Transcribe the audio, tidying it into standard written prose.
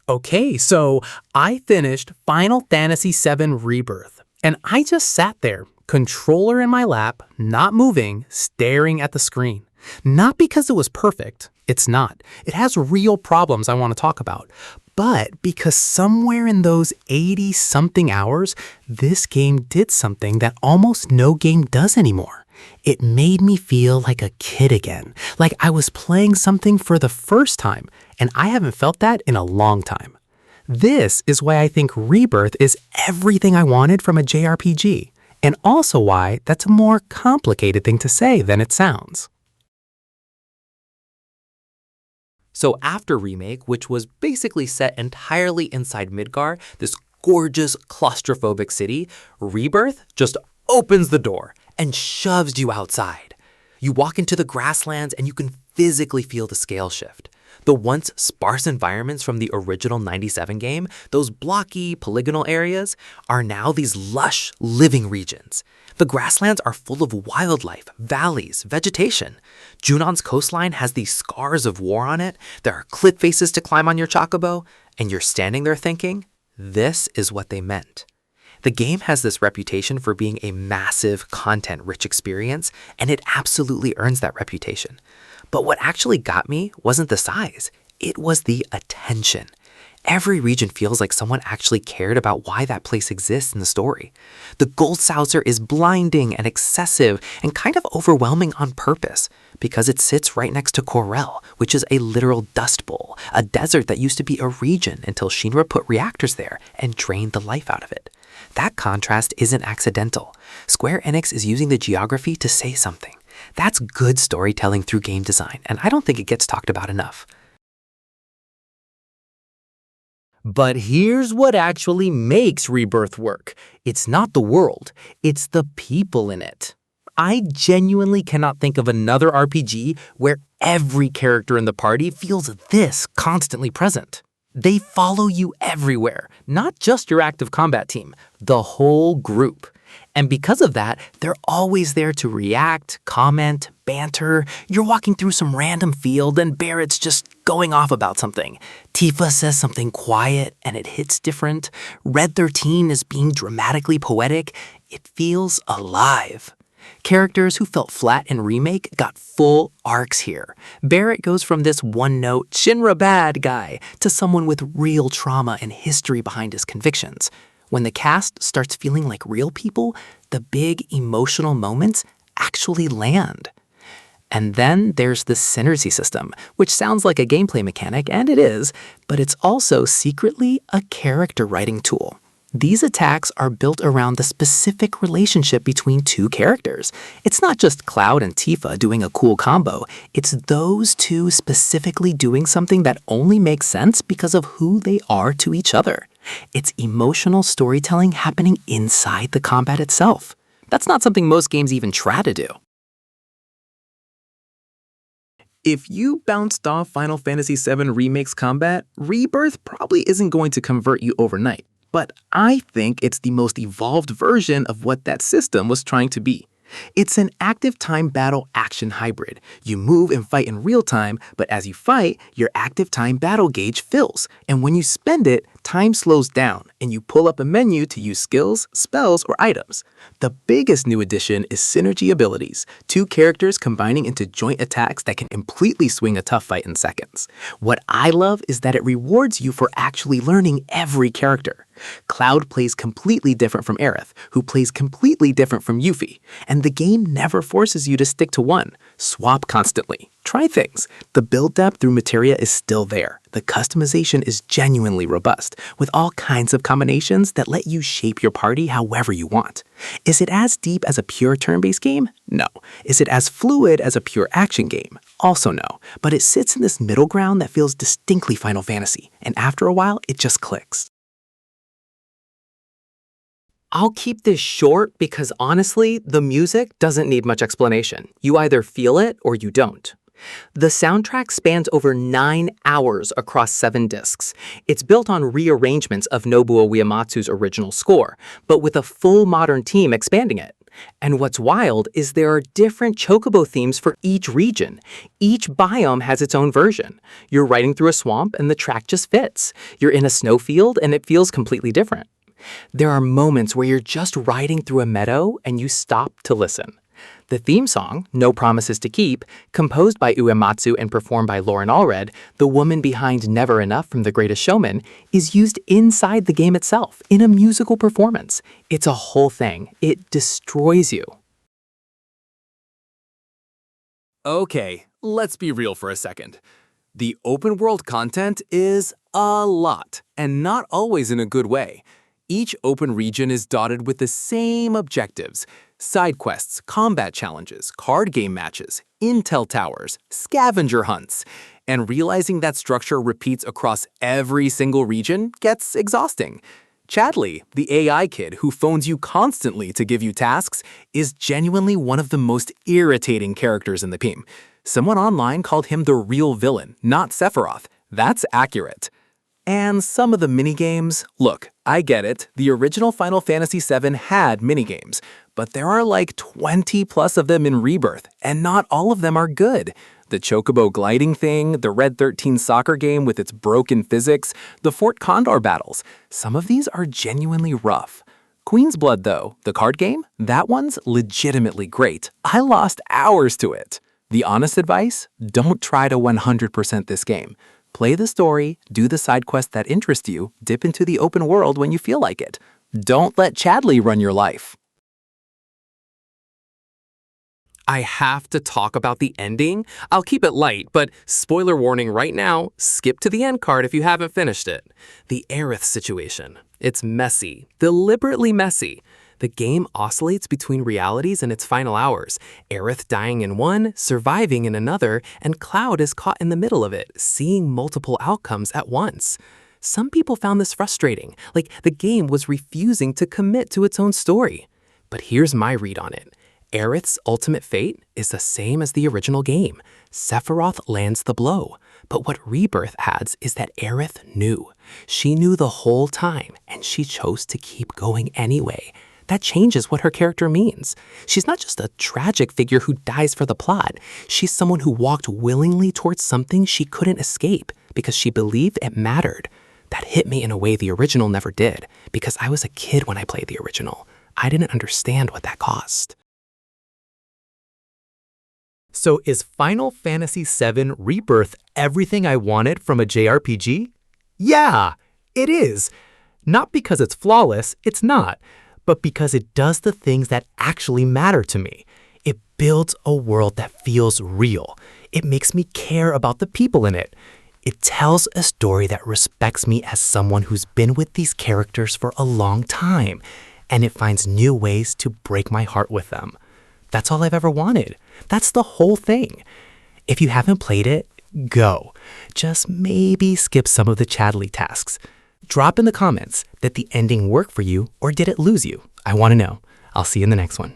Okay, so I finished Final Fantasy VII Rebirth, and I just sat there, controller in my lap, not moving, staring at the screen. Not because it was perfect, it's not. It has real problems I want to talk about. But because somewhere in those 80-something hours, this game did something that almost no game does anymore. It made me feel like a kid again, like I was playing something for the first time, and I haven't felt that in a long time. This is why I think Rebirth is everything I wanted from a JRPG, and also why that's a more complicated thing to say than it sounds. So after Remake, which was basically set entirely inside Midgar, this gorgeous claustrophobic city, Rebirth just opens the door and shoves you outside. You walk into the grasslands and you can physically feel the scale shift. The once sparse environments from the original 97 game, those blocky, polygonal areas, are now these lush, living regions. The grasslands are full of wildlife, valleys, vegetation. Junon's coastline has these scars of war on it, there are cliff faces to climb on your chocobo, and you're standing there thinking, this is what they meant. The game has this reputation for being a massive, content-rich experience, and it absolutely earns that reputation. But what actually got me wasn't the size, it was the attention. Every region feels like someone actually cared about why that place exists in the story. The Gold Saucer is blinding and excessive and kind of overwhelming on purpose because it sits right next to Corel, which is a literal dust bowl, a desert that used to be a region until Shinra put reactors there and drained the life out of it. That contrast isn't accidental. Square Enix is using the geography to say something. That's good storytelling through game design, and I don't think it gets talked about enough. But here's what actually makes Rebirth work. It's not the world, it's the people in it. I genuinely cannot think of another RPG where every character in the party feels this constantly present. They follow you everywhere, not just your active combat team, the whole group. And because of that, they're always there to react, comment, banter. You're walking through some random field and Barrett's just going off about something. Tifa says something quiet and it hits different. Red 13 is being dramatically poetic. It feels alive. Characters who felt flat in Remake got full arcs here. Barrett goes from this one-note Shinra bad guy to someone with real trauma and history behind his convictions. When the cast starts feeling like real people, the big emotional moments actually land. And then there's the synergy system, which sounds like a gameplay mechanic, and it is, but it's also secretly a character writing tool. These attacks are built around the specific relationship between two characters. It's not just Cloud and Tifa doing a cool combo, it's those two specifically doing something that only makes sense because of who they are to each other. It's emotional storytelling happening inside the combat itself. That's not something most games even try to do. If you bounced off Final Fantasy VII Remake's combat, Rebirth probably isn't going to convert you overnight. But I think it's the most evolved version of what that system was trying to be. It's an active time battle action hybrid. You move and fight in real time, but as you fight, your active time battle gauge fills. And when you spend it, time slows down, and you pull up a menu to use skills, spells, or items. The biggest new addition is synergy abilities, two characters combining into joint attacks that can completely swing a tough fight in seconds. What I love is that it rewards you for actually learning every character. Cloud plays completely different from Aerith, who plays completely different from Yuffie, and the game never forces you to stick to one. Swap constantly. Try things. The build depth through materia is still there. The customization is genuinely robust, with all kinds of combinations that let you shape your party however you want. Is it as deep as a pure turn-based game? No. Is it as fluid as a pure action game? Also no. But it sits in this middle ground that feels distinctly Final Fantasy, and after a while, it just clicks. I'll keep this short because honestly, the music doesn't need much explanation. You either feel it or you don't. The soundtrack spans over 9 hours across 7 discs. It's built on rearrangements of Nobuo Uematsu's original score, but with a full modern team expanding it. And what's wild is there are different chocobo themes for each region. Each biome has its own version. You're riding through a swamp and the track just fits. You're in a snowfield and it feels completely different. There are moments where you're just riding through a meadow and you stop to listen. The theme song, No Promises to Keep, composed by Uematsu and performed by Lauren Allred, the woman behind Never Enough from The Greatest Showman, is used inside the game itself in a musical performance. It's a whole thing. It destroys you. Okay, let's be real for a second. The open world content is a lot, and not always in a good way. Each open region is dotted with the same objectives: side quests, combat challenges, card game matches, intel towers, scavenger hunts. And realizing that structure repeats across every single region gets exhausting. Chadley, the AI kid who phones you constantly to give you tasks, is genuinely one of the most irritating characters in the game. Someone online called him the real villain, not Sephiroth. That's accurate. And some of the minigames, look, I get it, the original Final Fantasy VII had minigames, but there are like 20 plus of them in Rebirth, and not all of them are good. The Chocobo gliding thing, the Red 13 soccer game with its broken physics, the Fort Condor battles, some of these are genuinely rough. Queen's Blood though, the card game, that one's legitimately great. I lost hours to it. The honest advice? Don't try to 100% this game. Play the story, do the side quests that interest you, dip into the open world when you feel like it. Don't let Chadley run your life. I have to talk about the ending. I'll keep it light, but spoiler warning right now, skip to the end card if you haven't finished it. The Aerith situation. It's messy, deliberately messy. The game oscillates between realities in its final hours, Aerith dying in one, surviving in another, and Cloud is caught in the middle of it, seeing multiple outcomes at once. Some people found this frustrating, like the game was refusing to commit to its own story. But here's my read on it. Aerith's ultimate fate is the same as the original game. Sephiroth lands the blow. But what Rebirth adds is that Aerith knew. She knew the whole time, and she chose to keep going anyway. That changes what her character means. She's not just a tragic figure who dies for the plot. She's someone who walked willingly towards something she couldn't escape because she believed it mattered. That hit me in a way the original never did, because I was a kid when I played the original. I didn't understand what that cost. So is Final Fantasy VII Rebirth everything I wanted from a JRPG? Yeah, it is. Not because it's flawless, it's not, but because it does the things that actually matter to me. It builds a world that feels real. It makes me care about the people in it. It tells a story that respects me as someone who's been with these characters for a long time, and it finds new ways to break my heart with them. That's all I've ever wanted. That's the whole thing. If you haven't played it, go. Just maybe skip some of the Chadley tasks. Drop in the comments, did the ending work for you or did it lose you? I want to know. I'll see you in the next one.